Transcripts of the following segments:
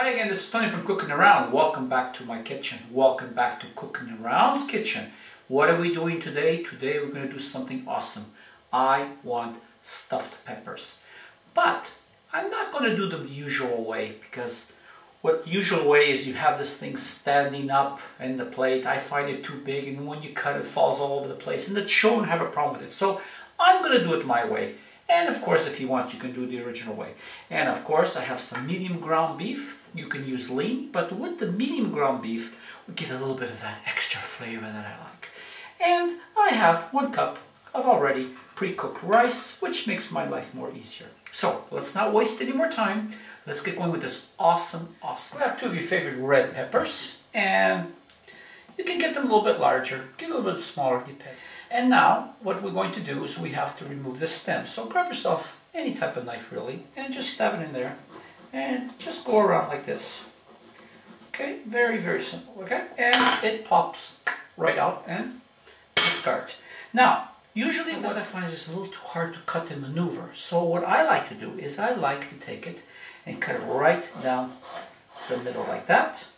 Hi again, this is Tony from Cooking Around. Welcome back to my kitchen. Welcome back to Cooking Around's kitchen. What are we doing today? Today we're going to do something awesome. I want stuffed peppers. But I'm not going to do them the usual way, because what the usual way is you have this thing standing up in the plate. I find it too big, and when you cut it falls all over the place, and the children have a problem with it. So I'm going to do it my way. And of course, if you want, you can do it the original way. And of course, I have some medium ground beef. You can use lean, but with the medium ground beef, we get a little bit of that extra flavor that I like. And I have 1 cup of already pre-cooked rice, which makes my life more easier. So let's not waste any more time. Let's get going with this awesome. Grab 2 of your favorite red peppers, and you can get them a little bit larger, get a little bit smaller, depending. And now, what we're going to do is we have to remove the stem. So grab yourself any type of knife really, and just stab it in there. And just go around like this. Okay, very, very simple, okay? And it pops right out and discard. Now, usually what I find is just a little too hard to cut and maneuver. So what I like to do is I like to take it and cut it right down the middle like that.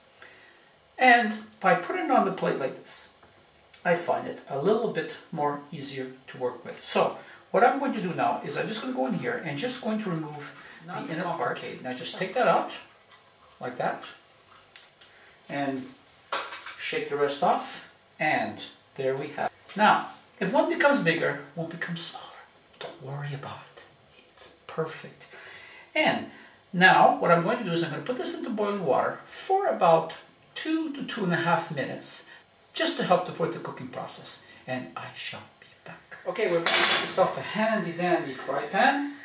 And by putting it on the plate like this, I find it a little bit more easier to work with. So what I'm going to do now is I'm just going to go in here and just going to remove the inner part. Now just take that out like that and shake the rest off, and there we have it. Now if one becomes bigger, one becomes smaller, don't worry about it. It's perfect. And now what I'm going to do is I'm going to put this into boiling water for about 2 to 2.5 minutes, just to help with the cooking process, and I shall be back. Okay, we're going to get yourself a handy dandy fry pan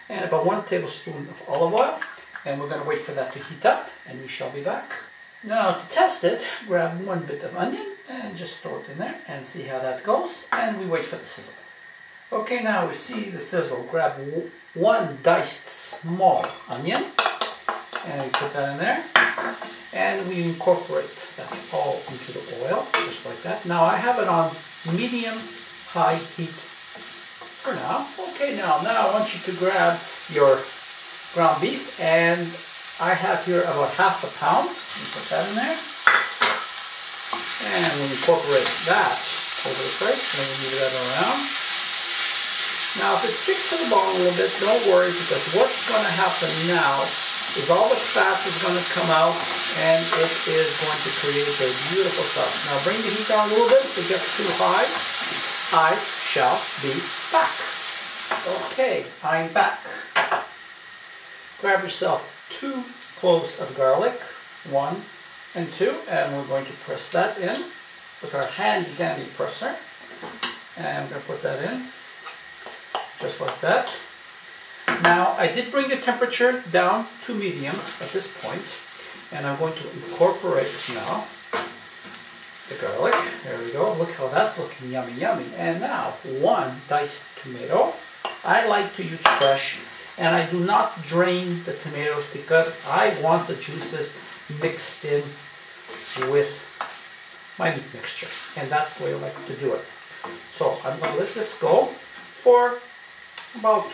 and about 1 tablespoon of olive oil, and we're going to wait for that to heat up, and we shall be back. Now to test it, grab 1 bit of onion and just throw it in there and see how that goes, and we wait for the sizzle. Okay, now we see the sizzle. Grab 1 diced small onion and we put that in there, and we incorporate that all into the oil, just like that. Now I have it on medium-high heat for now. Okay, now I want you to grab your ground beef, and I have here about ½ pound. We put that in there, and we incorporate that over the plate, and we move that around. Now if it sticks to the bone a little bit, don't worry, because what's going to happen now is all the fat is going to come out, and it is going to create a beautiful sauce. Now bring the heat down a little bit. If it gets too high, I shall be back. Okay, I'm back. Grab yourself 2 cloves of garlic, 1 and 2, and we're going to press that in with our handy dandy presser. And I'm going to put that in, just like that. Now, I did bring the temperature down to medium at this point, and I'm going to incorporate now the garlic. There we go. Look how that's looking yummy, yummy. And now, 1 diced tomato. I like to use fresh, and I do not drain the tomatoes because I want the juices mixed in with my meat mixture, and that's the way I like to do it. So I'm going to let this go for about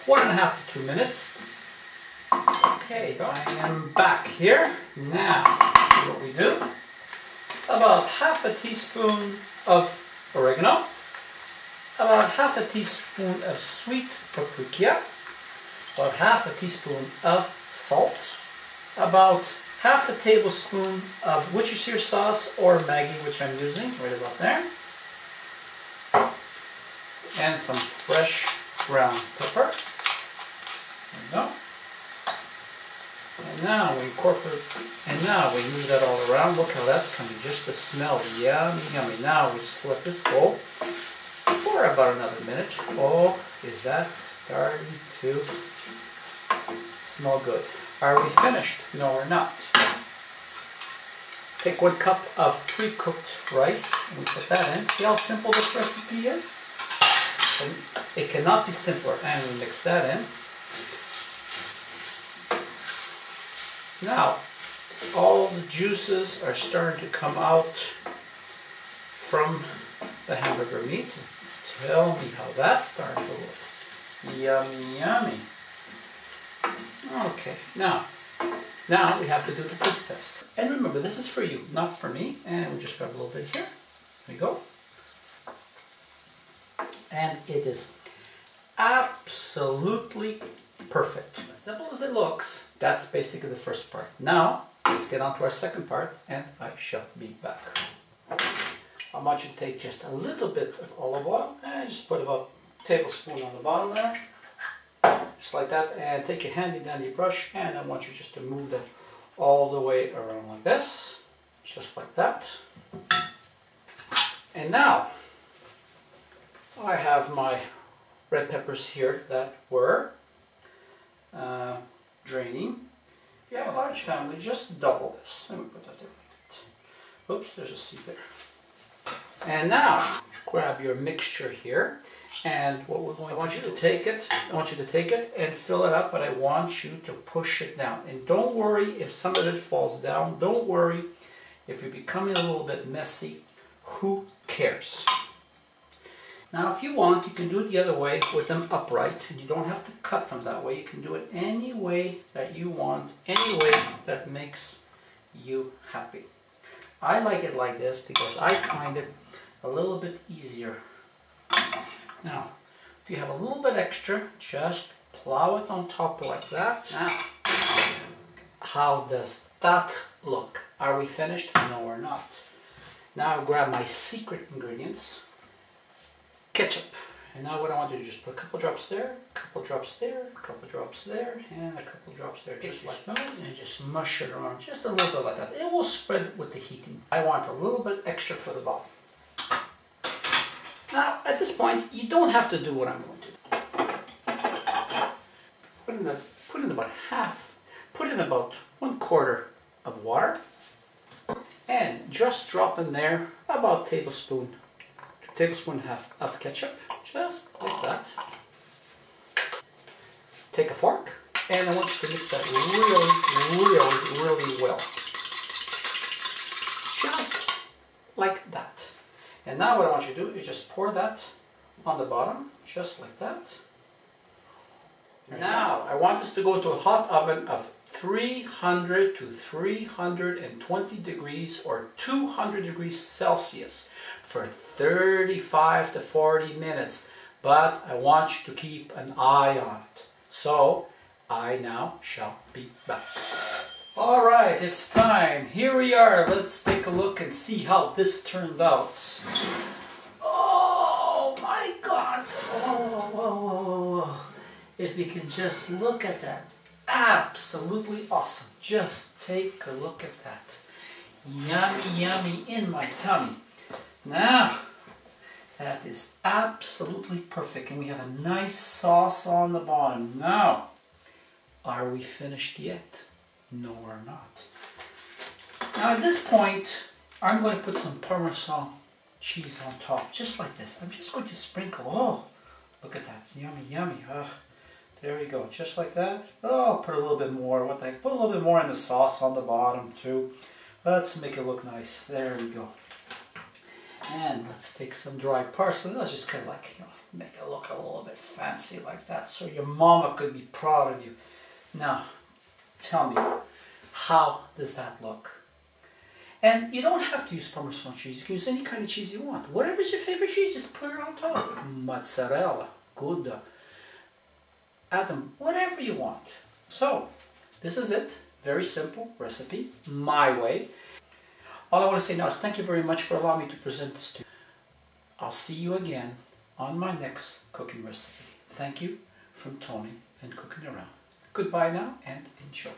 1.5 to 2 minutes. Okay, I am back here. Now, let's see what we do. About ½ teaspoon of oregano, about ½ teaspoon of sweet paprika, about ½ teaspoon of salt, about ½ tablespoon of Worcestershire sauce or Maggi, which I'm using, right about there, and some fresh ground pepper. There we go. And now we incorporate, and now we move that all around. Look how that's coming, just the smell, yummy, yummy. Now we just let this go for about another minute. Oh, is that starting to smell good? Are we finished? No, we're not. Take 1 cup of pre-cooked rice and we put that in. See how simple this recipe is? And it cannot be simpler. And we mix that in. Now, all the juices are starting to come out from the hamburger meat. Tell me how that's starting to look. Yummy, yummy. Okay, now Now we have to do the taste test. And remember, this is for you, not for me. And we just grab a little bit here. There we go. And it is absolutely perfect. As simple as it looks, that's basically the first part. Now, let's get on to our second part, and I shall be back. I want you to take just a little bit of olive oil, and just put about a tablespoon on the bottom there. Just like that, and take your handy dandy brush, and I want you just to move that all the way around like this, just like that. And now I have my red peppers here that were draining. If you have a large family, just double this. Let me put that there. Oops, there's a seed there. And now grab your mixture here. And what we're going to do, I want you to take it and fill it up, but I want you to push it down. And don't worry if some of it falls down. Don't worry if you're becoming a little bit messy. Who cares? Now if you want, you can do it the other way with them upright. And you don't have to cut them that way. You can do it any way that you want, any way that makes you happy. I like it like this because I find it a little bit easier. Now, if you have a little bit extra, just plow it on top like that. Now, how does that look? Are we finished? No, we're not. Now I grab my secret ingredients, ketchup. And now what I want to do is just put a couple drops there, a couple drops there, a couple drops there, and a couple drops there, just like that. And just mush it around just a little bit like that. It will spread with the heating. I want a little bit extra for the bottom. Now, at this point, you don't have to do what I'm going to do. Put in about half, put in about 1/4 of water, and just drop in there about tablespoon and a half of ketchup, just like that. Take a fork, and I want you to mix that really well. Just like that. And now what I want you to do is just pour that on the bottom, just like that. Now I want this to go into a hot oven of 300 to 320 degrees or 200 degrees Celsius for 35 to 40 minutes. But I want you to keep an eye on it. So I now shall be back. All right, it's time. Here we are. Let's take a look and see how this turned out. Oh my God. Oh. If you can just look at that. Absolutely awesome. Just take a look at that. Yummy, yummy in my tummy. Now, that is absolutely perfect. And we have a nice sauce on the bottom. Now, are we finished yet? No, we're not. Now at this point, I'm going to put some Parmesan cheese on top, just like this. I'm just going to sprinkle. Oh, look at that. Yummy, yummy. There we go, just like that. Oh, put a little bit more. What the heck? Put a little bit more in the sauce on the bottom too. Let's make it look nice. There we go. And let's take some dry parsley. Let's just kind of like, make it look a little bit fancy like that, so your mama could be proud of you. Now, tell me, how does that look? And you don't have to use Parmesan cheese. You can use any kind of cheese you want. Whatever's your favorite cheese, just put it on top. Mozzarella, Gouda, Adam, whatever you want. So, this is it. Very simple recipe, my way. All I want to say now is thank you very much for allowing me to present this to you. I'll see you again on my next cooking recipe. Thank you from Tony and Cooking Around. Goodbye now and enjoy.